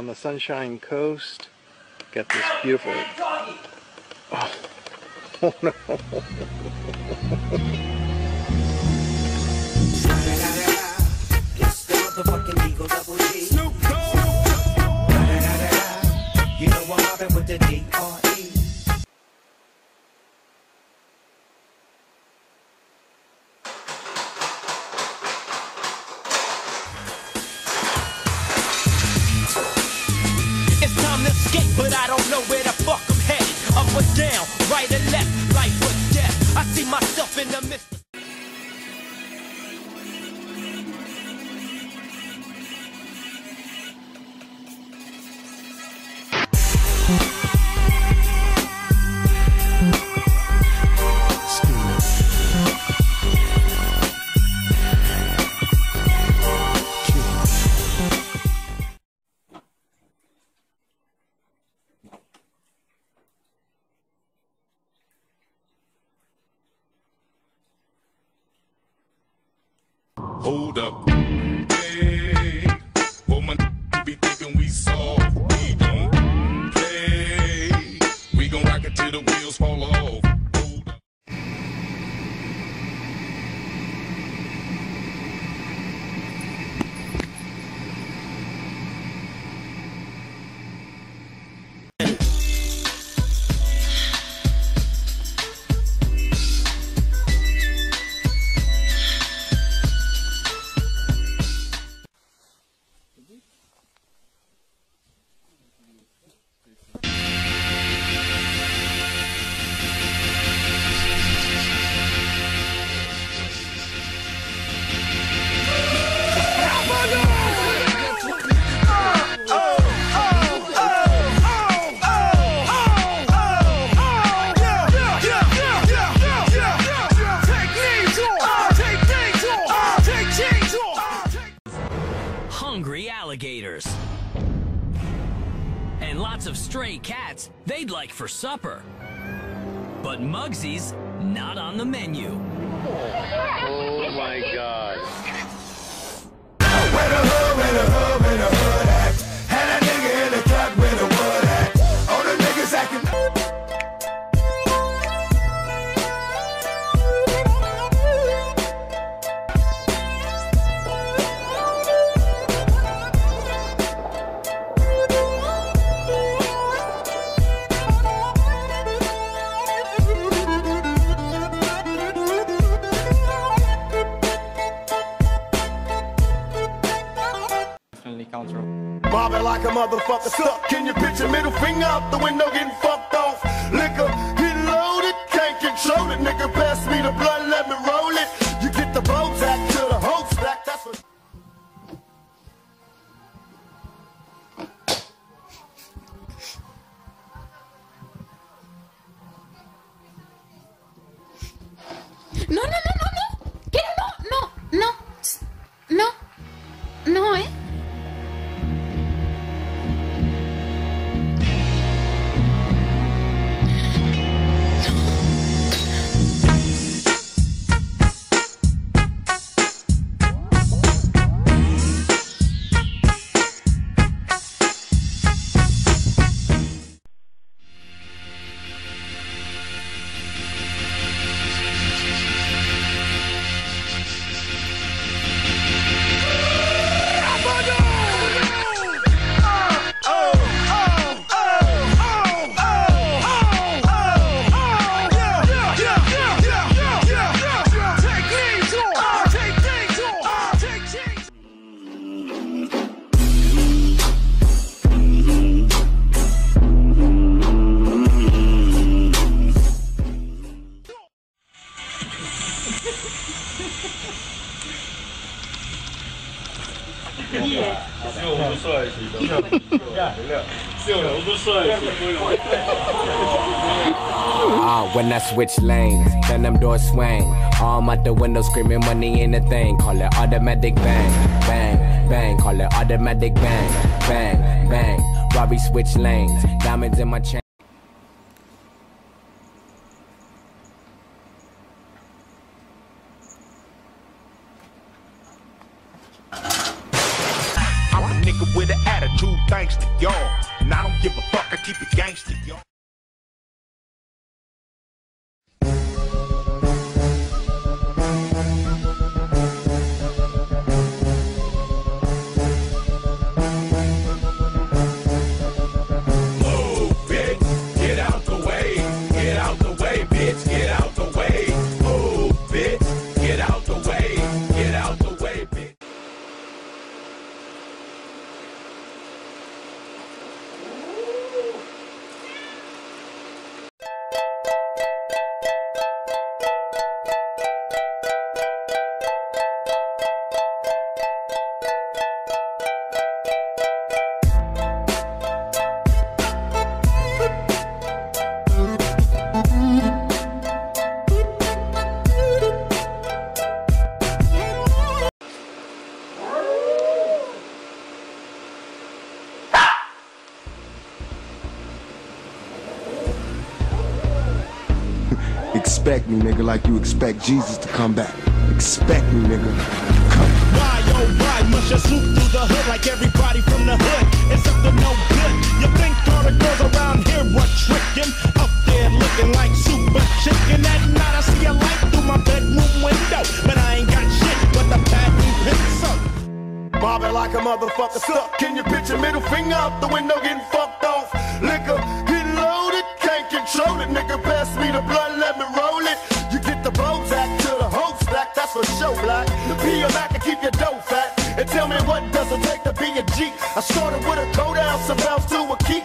On the Sunshine Coast, got this beautiful. Oh, oh no! It's the motherfucking Eagle Double G. Snoop Dogg. You know I'm mobbing with the D.R.E. It's time to escape, but I don't know where the fuck I'm headed. Up or down, right or left, life or death. I see myself in the midst. Hold up. Hey, woman be thinking we soft. We don't play. We gon' rock it till the wheels fall off. Hold up. Hungry alligators. And lots of stray cats they'd like for supper. But Mugsy's not on the menu. Oh my God! Where the hood at? Had a nigga in the cut where the wood at? All the niggas acting. Bobbing like a motherfucker stuck. Can you picture middle finger out the window getting fucked off? Liquor, getting loaded, can't control it. Nigga, pass me the blunt, let me roll it. You get the Bozak to the whole stack. That's what. No, no, no, no, no. ¿Qué? No, no, no. No, no, ¿eh? When I switch lanes, then them doors swing. Arm out the window screaming money ain't a thing. Call it automatic bang, bang, bang. Call it automatic bang, bang, bang. Robbie switch lanes, diamonds in my chain. I'm a nigga with an attitude. thanks to y'all. And I don't give a fuck, I keep it gangster, y'all. Expect me, nigga, like you expect Jesus to come back. Expect me, nigga. Come. Why, oh why must you swoop through the hood like everybody from the hood? It's up to no good. You think all the girls around here were tricking? Up there looking like super chicken. At night I see a light through my bedroom window, but I ain't got shit but the patent pencil. Mobbing like a motherfucker stuck. Can you picture middle finger out the window getting fucked off? Liquor, getting loaded, can't control it. Nigga, pass me the blunt, let me roll it. You get the Bozak to the whole stack, that's for sure, black. Be a Mac and keep your dough fat. And tell me what does it take to be a G? I started with a coat out, some bounce to a key.